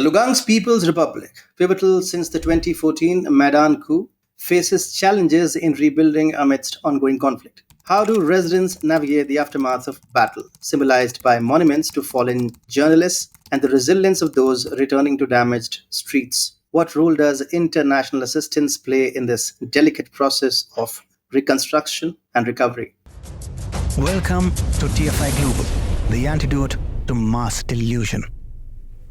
The Lugansk People's Republic, pivotal since the 2014 Maidan coup, faces challenges in rebuilding amidst ongoing conflict. How do residents navigate the aftermath of battle, symbolized by monuments to fallen journalists and the resilience of those returning to damaged streets? What role does international assistance play in this delicate process of reconstruction and recovery? Welcome to TFI Global, the antidote to mass delusion.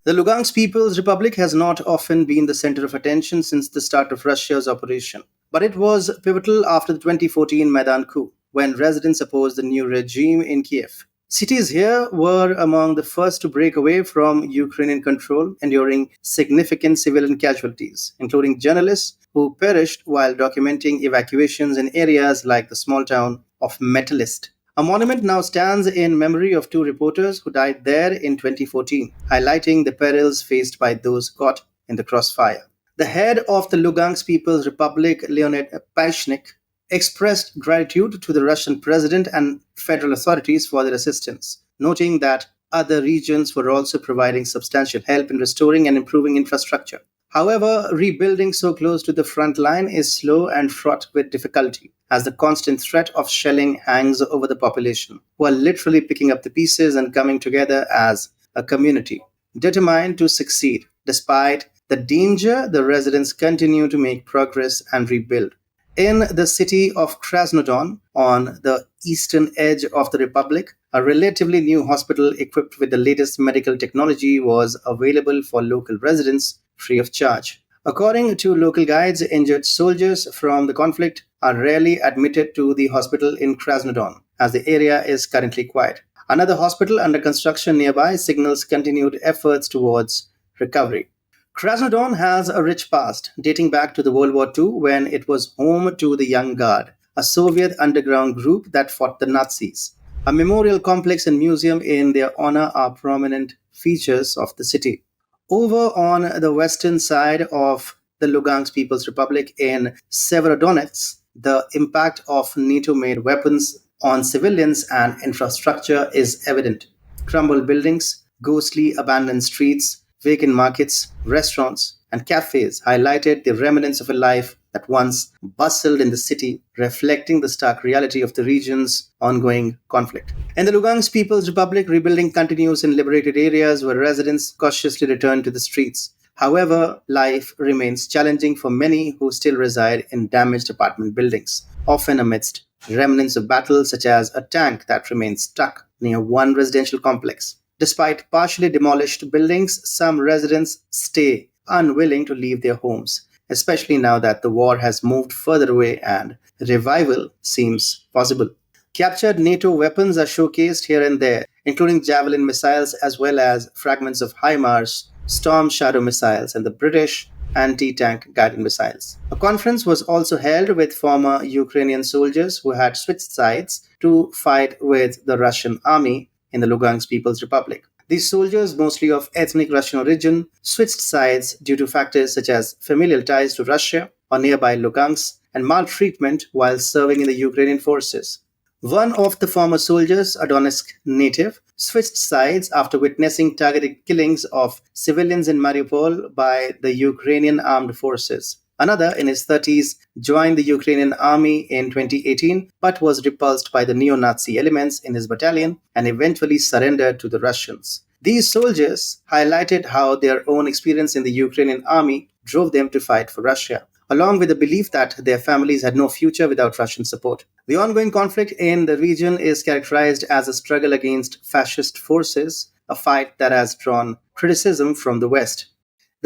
The Lugansk People's Republic has not often been the center of attention since the start of Russia's operation, but it was pivotal after the 2014 Maidan coup, when residents opposed the new regime in Kiev. Cities here were among the first to break away from Ukrainian control, enduring significant civilian casualties, including journalists who perished while documenting evacuations in areas like the small town of Metalist. A monument now stands in memory of two reporters who died there in 2014, highlighting the perils faced by those caught in the crossfire. The head of the Lugansk People's Republic, Leonid Pasechnik, expressed gratitude to the Russian president and federal authorities for their assistance, noting that other regions were also providing substantial help in restoring and improving infrastructure. However, rebuilding so close to the front line is slow and fraught with difficulty, as the constant threat of shelling hangs over the population, who are literally picking up the pieces and coming together as a community, determined to succeed. Despite the danger, the residents continue to make progress and rebuild. In the city of Krasnodon, on the eastern edge of the republic, a relatively new hospital equipped with the latest medical technology was available for local residents free of charge. According to local guides, injured soldiers from the conflict are rarely admitted to the hospital in Krasnodon, as the area is currently quiet. Another hospital under construction nearby signals continued efforts towards recovery. Krasnodon has a rich past, dating back to the World War II when it was home to the Young Guard, a Soviet underground group that fought the Nazis. A memorial complex and museum in their honor are prominent features of the city. Over on the western side of the Lugansk People's Republic in Severodonetsk, the impact of NATO-made weapons on civilians and infrastructure is evident. Crumbled buildings, ghostly abandoned streets, vacant markets, restaurants, and cafes highlighted the remnants of a life that once bustled in the city, reflecting the stark reality of the region's ongoing conflict. In the Lugansk People's Republic, rebuilding continues in liberated areas where residents cautiously return to the streets. However, life remains challenging for many who still reside in damaged apartment buildings, often amidst remnants of battles, such as a tank that remains stuck near one residential complex. Despite partially demolished buildings, some residents stay unwilling to leave their homes, especially now that the war has moved further away and revival seems possible. Captured NATO weapons are showcased here and there, including Javelin missiles as well as fragments of HIMARS, Storm Shadow missiles, and the British anti-tank guided missiles. A conference was also held with former Ukrainian soldiers who had switched sides to fight with the Russian army in the Lugansk People's Republic. These soldiers, mostly of ethnic Russian origin, switched sides due to factors such as familial ties to Russia or nearby Lugansk and maltreatment while serving in the Ukrainian forces. One of the former soldiers, a Donetsk native, switched sides after witnessing targeted killings of civilians in Mariupol by the Ukrainian armed forces. Another, in his 30s, joined the Ukrainian army in 2018 but was repulsed by the neo-Nazi elements in his battalion and eventually surrendered to the Russians. These soldiers highlighted how their own experience in the Ukrainian army drove them to fight for Russia, along with the belief that their families had no future without Russian support. The ongoing conflict in the region is characterized as a struggle against fascist forces, a fight that has drawn criticism from the West.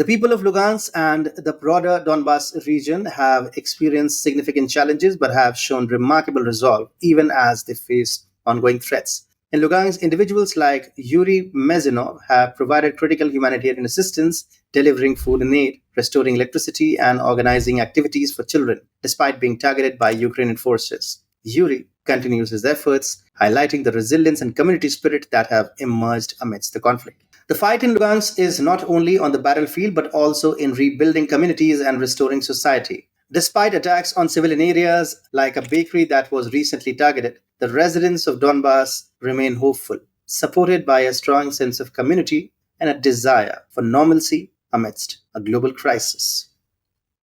The people of Lugansk and the broader Donbas region have experienced significant challenges but have shown remarkable resolve even as they face ongoing threats. In Lugansk, individuals like Yuri Mezinov have provided critical humanitarian assistance, delivering food and aid, restoring electricity, and organizing activities for children, despite being targeted by Ukrainian forces. Yuri continues his efforts, highlighting the resilience and community spirit that have emerged amidst the conflict. The fight in Lugansk is not only on the battlefield but also in rebuilding communities and restoring society. Despite attacks on civilian areas like a bakery that was recently targeted, the residents of Donbas remain hopeful, supported by a strong sense of community and a desire for normalcy amidst a global crisis.